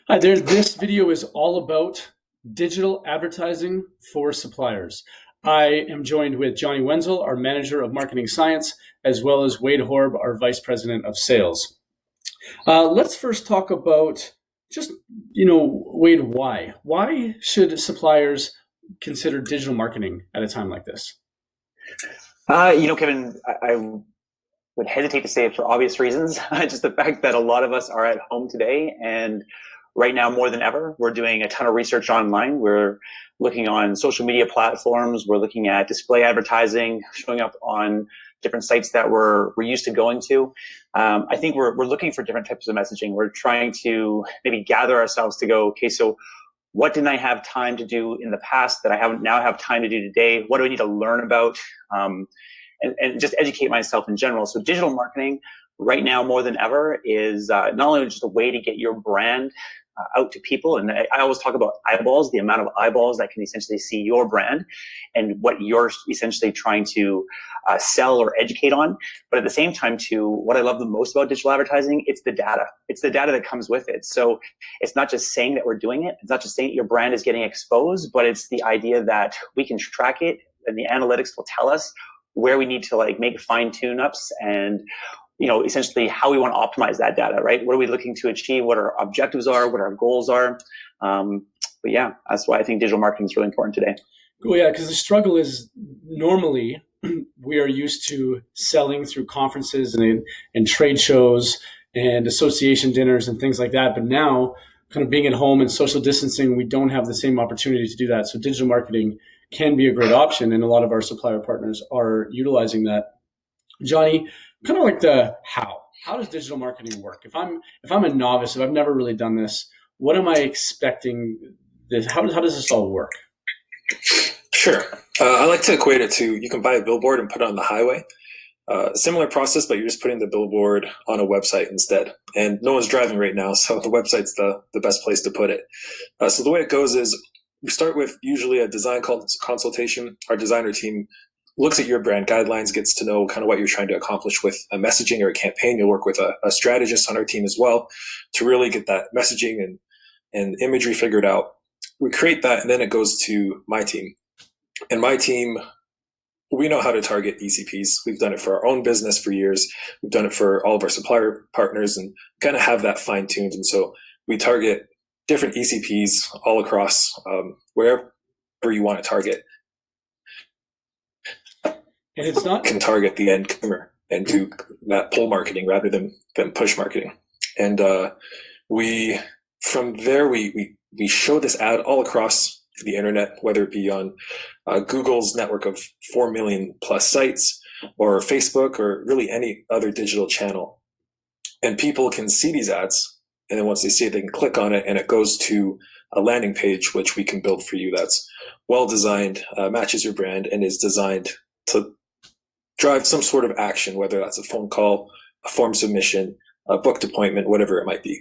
Hi there. This video is all about digital advertising for suppliers. I am joined with Johnny Wenzel, our Manager of Marketing Science, as well as Wade Horb, our Vice President of Sales. Let's first talk about just, Wade, why? Why should suppliers consider digital marketing at a time like this? Kevin, I would hesitate to say it for obvious reasons. Just the fact that a lot of us are at home today, and right now more than ever, we're doing a ton of research online. We're looking on social media platforms. We're looking at display advertising, showing up on different sites that we're used to going to. I think we're looking for different types of messaging. We're trying to maybe gather ourselves to go, okay, so what didn't I have time to do in the past that I now have time to do today? What do I need to learn about? And just educate myself in general. So digital marketing right now more than ever is not only just a way to get your brand out to people. And I always talk about eyeballs, the amount of eyeballs that can essentially see your brand and what you're essentially trying to sell or educate on. But at the same time, too, what I love the most about digital advertising, it's the data. It's the data that comes with it. So it's not just saying that we're doing it. It's not just saying that your brand is getting exposed, but it's the idea that we can track it and the analytics will tell us where we need to make fine tune ups and essentially how we want to optimize that data, right? What are we looking to achieve? What our objectives are? What our goals are? But yeah, that's why I think digital marketing is really important today. Well, yeah, because the struggle is normally we are used to selling through conferences and trade shows and association dinners and things like that. But now, kind of being at home and social distancing, we don't have the same opportunity to do that. So digital marketing can be a great option, and a lot of our supplier partners are utilizing that. Johnny, kind of like the how. How does digital marketing work? If I'm a novice, if I've never really done this, what am I expecting? How does this all work? Sure. I like to equate it to you can buy a billboard and put it on the highway. Similar process, but you're just putting the billboard on a website instead. And no one's driving right now, so the website's the best place to put it. So the way it goes is we start with usually a design consultation. Our designer team looks at your brand guidelines, gets to know kind of what you're trying to accomplish with a messaging or a campaign. You'll work with a strategist on our team as well to really get that messaging and imagery figured out. We create that, and then it goes to my team. And my team, we know how to target ECPs. We've done it for our own business for years. We've done it for all of our supplier partners and kind of have that fine-tuned. And so we target different ECPs all across wherever you want to target. And it's not can target the end consumer and do that pull marketing rather than push marketing. And we from there we show this ad all across the internet, whether it be on Google's network of 4 million plus sites or Facebook or really any other digital channel. And people can see these ads, and then once they see it, they can click on it, and it goes to a landing page, which we can build for you that's well designed, matches your brand, and is designed to drive some sort of action, whether that's a phone call, a form submission, a booked appointment, whatever it might be.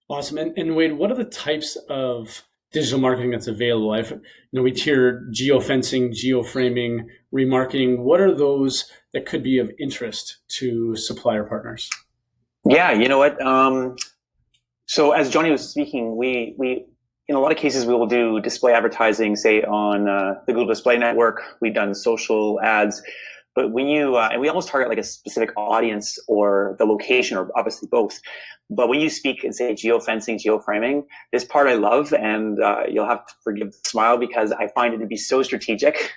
awesome. And Wade, what are the types of digital marketing that's available? We hear geofencing, geoframing, remarketing. What are those that could be of interest to supplier partners? Yeah, you know what? So as Johnny was speaking, we in a lot of cases we will do display advertising, say on the Google Display Network. We've done social ads, but when you and we almost target like a specific audience or the location, or obviously both. But when you speak and say geofencing, geoframing, this part I love, and you'll have to forgive the smile because I find it to be so strategic.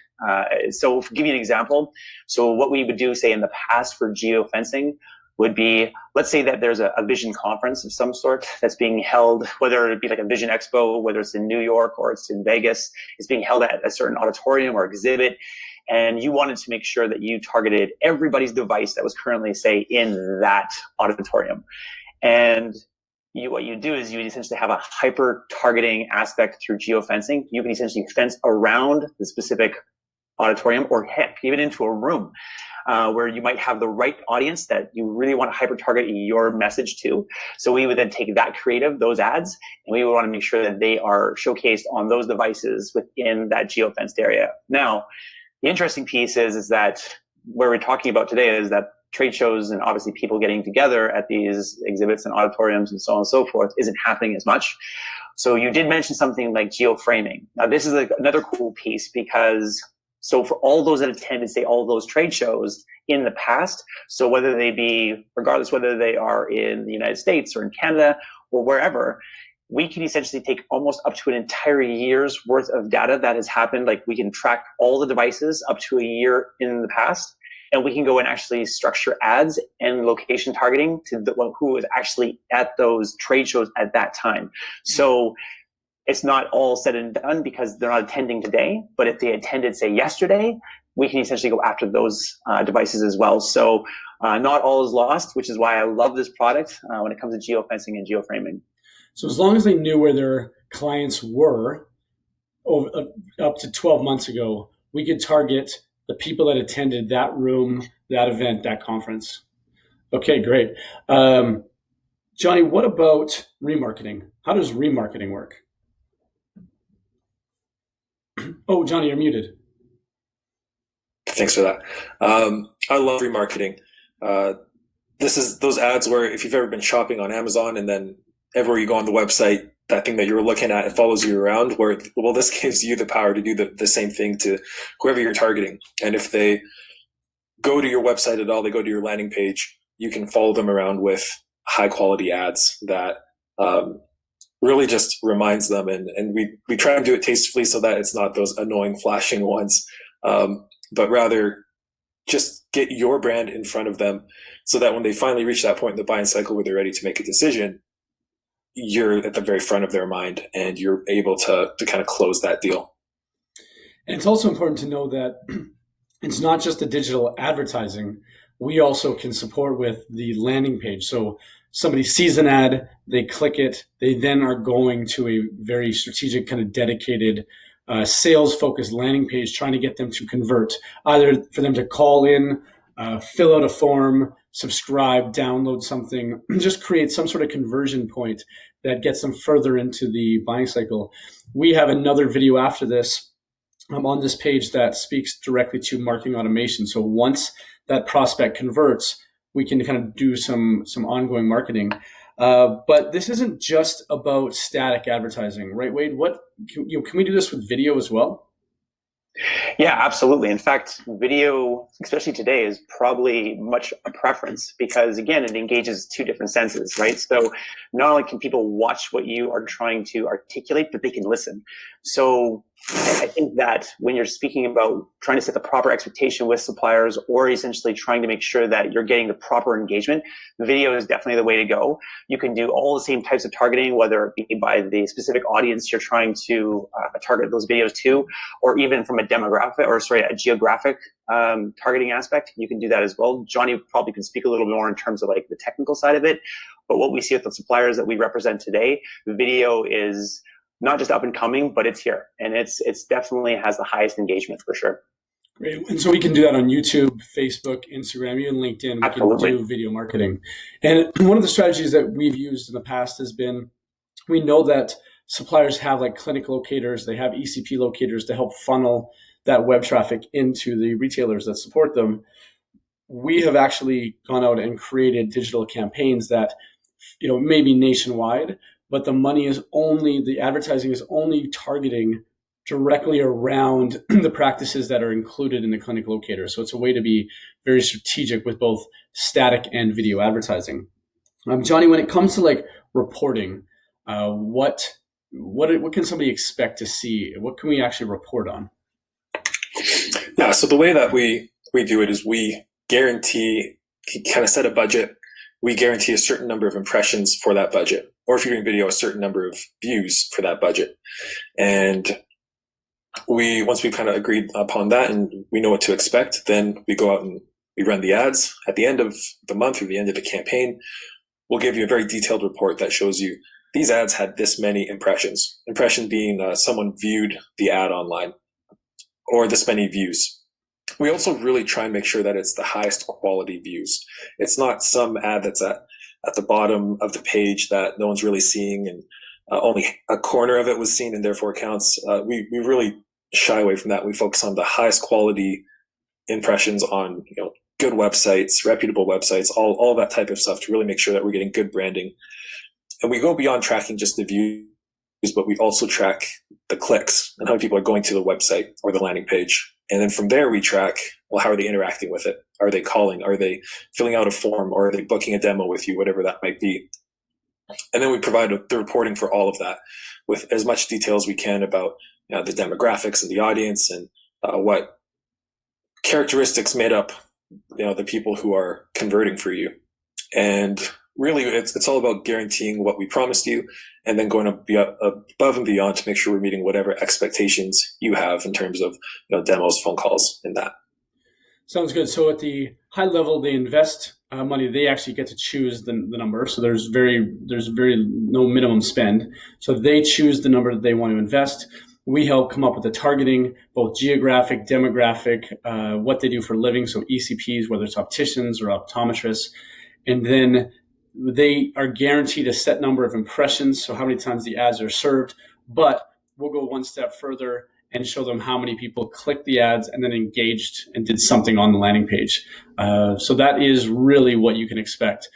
So to give you an example, so what we would do, say in the past for geofencing, would be, let's say that there's a vision conference of some sort that's being held, whether it be like a Vision Expo, whether it's in New York or it's in Vegas, it's being held at a certain auditorium or exhibit, and you wanted to make sure that you targeted everybody's device that was currently, say, in that auditorium. And what you do is you essentially have a hyper targeting aspect through geofencing. You can essentially fence around the specific auditorium, or heck, even into a room where you might have the right audience that you really want to hyper target your message to. So we would then take that creative, those ads, and we would want to make sure that they are showcased on those devices within that geofenced area. Now, the interesting piece is that where we're talking about today is that trade shows and obviously people getting together at these exhibits and auditoriums and so on and so forth isn't happening as much. So you did mention something like geoframing. Now this is another cool piece because so for all those that attended, say, all those trade shows in the past, so whether they be, regardless whether they are in the United States or in Canada or wherever, we can essentially take almost up to an entire year's worth of data that has happened. Like we can track all the devices up to a year in the past, and we can go and actually structure ads and location targeting to the one who is actually at those trade shows at that time. So it's not all said and done because they're not attending today, but if they attended, say, yesterday, we can essentially go after those devices as well. So not all is lost, which is why I love this product when it comes to geofencing and geoframing. So as long as they knew where their clients were up to 12 months ago, we could target the people that attended that room, that event, that conference. Okay, great. Johnny, what about remarketing? How does remarketing work? Oh, Johnny, you're muted. Thanks for that. I love remarketing. This is those ads where if you've ever been shopping on Amazon and then everywhere you go on the website, that thing that you're looking at, it follows you around, where, well, this gives you the power to do the same thing to whoever you're targeting. And if they go to your website at all, they go to your landing page, you can follow them around with high quality ads that really just reminds them. And we try and do it tastefully so that it's not those annoying flashing ones, but rather just get your brand in front of them so that when they finally reach that point in the buying cycle where they're ready to make a decision, you're at the very front of their mind and you're able to kind of close that deal. And it's also important to know that it's not just the digital advertising. We also can support with the landing page. So somebody sees an ad, they click it, they then are going to a very strategic kind of dedicated sales-focused landing page, trying to get them to convert, either for them to call in, fill out a form, subscribe, download something, just create some sort of conversion point that gets them further into the buying cycle. We have another video after this on this page that speaks directly to marketing automation. So once that prospect converts, we can kind of do some ongoing marketing. But this isn't just about static advertising, right, Wade? Can we do this with video as well? Yeah, absolutely. In fact, video, especially today, is probably much a preference because, again, it engages two different senses, right? So not only can people watch what you are trying to articulate, but they can listen. So I think that when you're speaking about trying to set the proper expectation with suppliers or essentially trying to make sure that you're getting the proper engagement, video is definitely the way to go. You can do all the same types of targeting, whether it be by the specific audience you're trying to target those videos to, or even from a geographic targeting aspect. You can do that as well. Johnny probably can speak a little more in terms of like the technical side of it. But what we see with the suppliers that we represent today, video is not just up and coming, but it's here. And it's definitely has the highest engagement for sure. Great. And so we can do that on YouTube, Facebook, Instagram, even LinkedIn. We Absolutely. can do video marketing. And one of the strategies that we've used in the past has been, we know that suppliers have like clinic locators, they have ECP locators to help funnel that web traffic into the retailers that support them. We have actually gone out and created digital campaigns that, maybe nationwide, but the advertising is only targeting directly around the practices that are included in the clinic locator. So it's a way to be very strategic with both static and video advertising. Johnny, when it comes to like reporting, what can somebody expect to see? What can we actually report on? Yeah, so the way that we do it is we guarantee, kind of set a budget. We guarantee a certain number of impressions for that budget, or if you're doing video, a certain number of views for that budget. And once we've kind of agreed upon that and we know what to expect, then we go out and we run the ads. At the end of the month or the end of the campaign, we'll give you a very detailed report that shows you these ads had this many impressions. Impression being someone viewed the ad online, or this many views. We also really try and make sure that it's the highest quality views. It's not some ad that's at the bottom of the page that no one's really seeing and only a corner of it was seen and therefore counts. We really shy away from that. We focus on the highest quality impressions on good websites, reputable websites, all that type of stuff to really make sure that we're getting good branding. And we go beyond tracking just the views, but we also track the clicks and how many people are going to the website or the landing page. And then from there, we track, well, how are they interacting with it? Are they calling? Are they filling out a form? Or are they booking a demo with you, whatever that might be? And then we provide the reporting for all of that with as much detail as we can about the demographics of the audience and what characteristics made up the people who are converting for you. And really, it's all about guaranteeing what we promised you and then going above and beyond to make sure we're meeting whatever expectations you have in terms of demos, phone calls, and that. Sounds good. So at the high level, they invest money. They actually get to choose the number. So there's very no minimum spend. So they choose the number that they want to invest. We help come up with the targeting, both geographic, demographic, what they do for a living. So ECPs, whether it's opticians or optometrists. And then they are guaranteed a set number of impressions. So how many times the ads are served, but we'll go one step further and show them how many people clicked the ads and then engaged and did something on the landing page. So that is really what you can expect.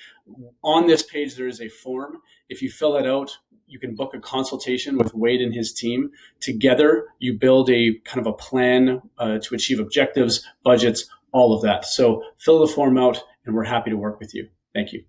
On this page, there is a form. If you fill that out, you can book a consultation with Wade and his team. Together, you build a kind of a plan to achieve objectives, budgets, all of that. So fill the form out, and we're happy to work with you. Thank you.